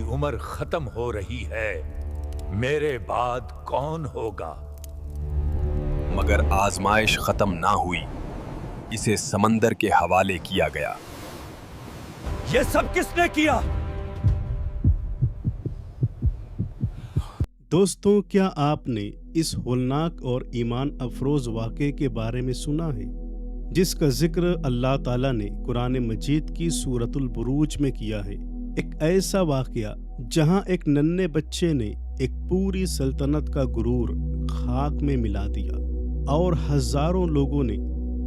उम्र खत्म हो रही है, मेरे बाद कौन होगा? मगर आजमाइश खत्म ना हुई, इसे समंदर के हवाले किया गया। ये सब किसने किया? दोस्तों, क्या आपने इस होलनाक और ईमान अफरोज वाक़े के बारे में सुना है, जिसका जिक्र अल्लाह ताला ने कुरान मजीद की सूरतुल बुरूज में किया है। एक ऐसा वाक़या जहां एक नन्हे बच्चे ने एक पूरी सल्तनत का गुरूर खाक में मिला दिया और हजारों लोगों ने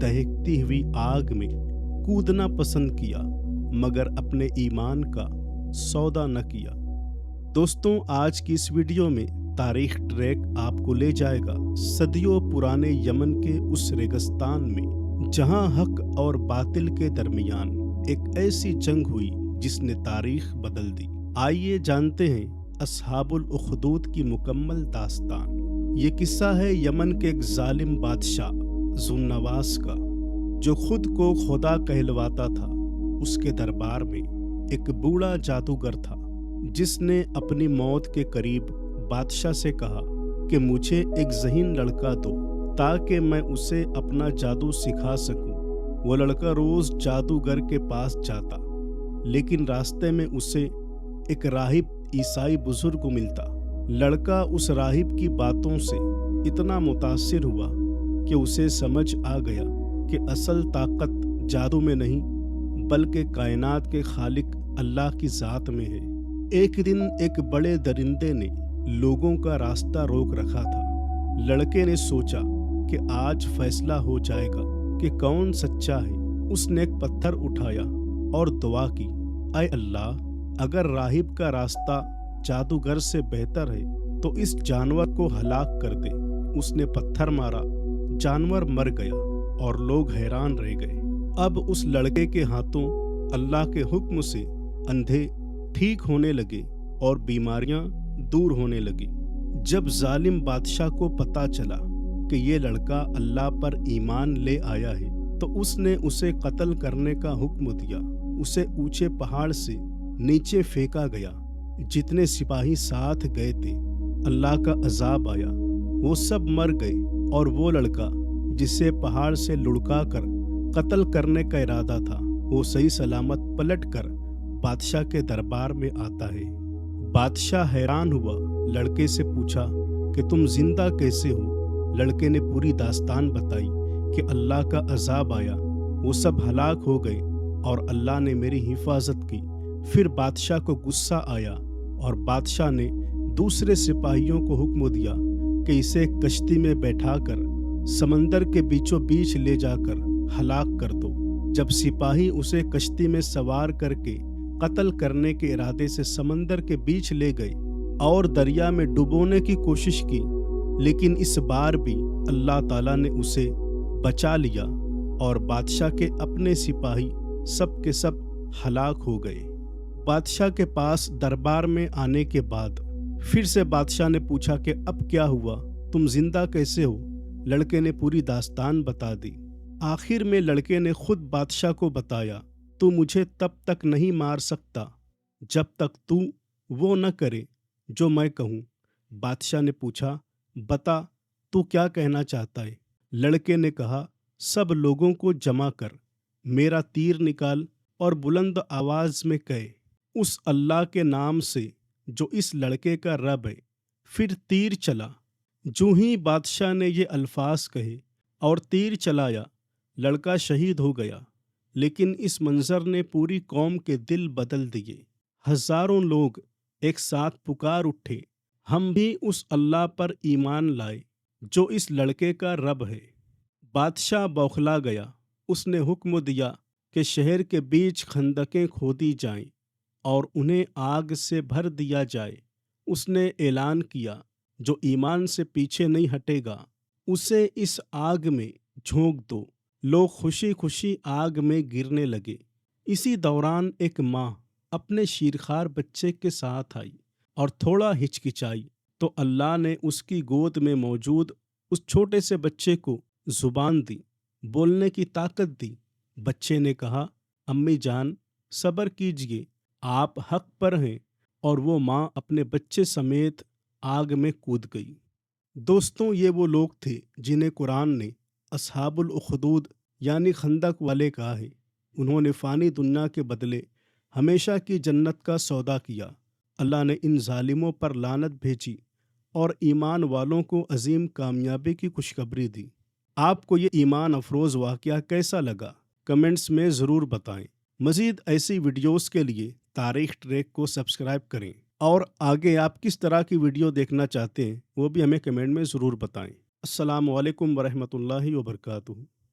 दहकती हुई आग में कूदना पसंद किया, मगर अपने ईमान का सौदा न किया। दोस्तों, आज की इस वीडियो में तारीख ट्रैक आपको ले जाएगा सदियों पुराने यमन के उस रेगिस्तान में, जहां हक और बातिल के दरमियान एक ऐसी जंग हुई जिसने तारीख बदल दी। आइए जानते हैं अस्हाबुल उखदूद की मुकम्मल दास्तान। ये किस्सा है यमन के एक जालिम बादशाह जुन्नवास का, जो खुद को खुदा कहलवाता था। उसके दरबार में एक बूढ़ा जादूगर था, जिसने अपनी मौत के करीब बादशाह से कहा कि मुझे एक ज़हीन लड़का दो ताकि मैं उसे अपना जादू सिखा सकूं। वो लड़का रोज़ जादूगर के पास जाता, लेकिन रास्ते में उसे एक राहिब ईसाई बुजुर्ग को मिलता। लड़का उस राहिब की बातों से इतना मुतासिर हुआ कि उसे समझ आ गया कि असल ताकत जादू में नहीं, बल्कि कायनात के खालिक अल्लाह की ज़ात में है। एक दिन एक बड़े दरिंदे ने लोगों का रास्ता रोक रखा था। लड़के ने सोचा कि आज फैसला हो जाएगा कि कौन सच्चा है। उसने एक पत्थर उठाया और दुआ की, ऐ अल्लाह, अगर राहिब का रास्ता जादूगर से बेहतर है तो इस जानवर को हलाक कर दे। उसने पत्थर मारा, जानवर मर गया और लोग हैरान रह गए। अब उस लड़के के हाथों अल्लाह के हुक्म से अंधे ठीक होने लगे और बीमारियां दूर होने लगी। जब जालिम बादशाह को पता चला कि ये लड़का अल्लाह पर ईमान ले आया है, तो उसने उसे कत्ल करने का हुक्म दिया। उसे ऊंचे पहाड़ से नीचे फेंका गया। जितने सिपाही साथ गए थे, अल्लाह का अजाब आया, वो सब मर गए और वो लड़का जिसे पहाड़ से लुढ़का कर कत्ल करने का इरादा था, वो सही सलामत पलट कर बादशाह के दरबार में आता है। बादशाह हैरान हुआ, लड़के से पूछा कि तुम जिंदा कैसे हो? लड़के ने पूरी दास्तान बताई कि अल्लाह का अजाब आया, वो सब हलाक हो गए और अल्लाह ने मेरी हिफाजत की। फिर बादशाह को गुस्सा आया और बादशाह ने दूसरे सिपाहियों को हुक्म दिया कि इसे एक कश्ती में बैठाकर समंदर के बीचों बीच ले जाकर हलाक कर दो। जब सिपाही उसे कश्ती में सवार करके कत्ल करने के इरादे से समंदर के बीच ले गए और दरिया में डुबोने की कोशिश की, लेकिन इस बार भी अल्लाह ताला ने उसे बचा लिया और बादशाह के अपने सिपाही सब के सब हलाक हो गए। बादशाह के पास दरबार में आने के बाद फिर से बादशाह ने पूछा कि अब क्या हुआ, तुम जिंदा कैसे हो? लड़के ने पूरी दास्तान बता दी। आखिर में लड़के ने खुद बादशाह को बताया, तू मुझे तब तक नहीं मार सकता जब तक तू वो न करे जो मैं कहूँ। बादशाह ने पूछा, बता तू क्या कहना चाहता है? लड़के ने कहा, सब लोगों को जमा कर, मेरा तीर निकाल और बुलंद आवाज में कहे, उस अल्लाह के नाम से जो इस लड़के का रब है। फिर तीर चला। जूं ही बादशाह ने ये अल्फाज कहे और तीर चलाया, लड़का शहीद हो गया। लेकिन इस मंजर ने पूरी कौम के दिल बदल दिए। हजारों लोग एक साथ पुकार उठे, हम भी उस अल्लाह पर ईमान लाए जो इस लड़के का रब है। बादशाह बौखला गया। उसने हुक्म दिया कि शहर के बीच खंदकें खोदी जाएं और उन्हें आग से भर दिया जाए। उसने ऐलान किया, जो ईमान से पीछे नहीं हटेगा उसे इस आग में झोंक दो। लोग खुशी खुशी आग में गिरने लगे। इसी दौरान एक माँ अपने शीरखार बच्चे के साथ आई और थोड़ा हिचकिचाई, तो अल्लाह ने उसकी गोद में मौजूद उस छोटे से बच्चे को जुबान दी, बोलने की ताकत दी। बच्चे ने कहा, अम्मी जान, सब्र कीजिए, आप हक पर हैं اور وہ ماں اپنے بچے سمیت آگ میں کود گئی۔ دوستوں، یہ وہ لوگ تھے جنہیں قرآن نے اصحاب الاخدود یعنی خندق والے کہا ہے۔ انہوں نے فانی دنیا کے بدلے ہمیشہ کی جنت کا سودا کیا۔ اللہ نے ان ظالموں پر لعنت بھیجی اور ایمان والوں کو عظیم کامیابی کی خوشخبری دی۔ آپ کو یہ ایمان افروز واقعہ کیسا لگا؟ کمنٹس میں ضرور بتائیں۔ مزید ایسی ویڈیوز کے لیے تاریخ ٹریک کو سبسکرائب کریں، اور آگے آپ کس طرح کی ویڈیو دیکھنا چاہتے ہیں وہ بھی ہمیں کمنٹ میں ضرور بتائیں۔ السلام علیکم ورحمۃ اللہ وبرکاتہ۔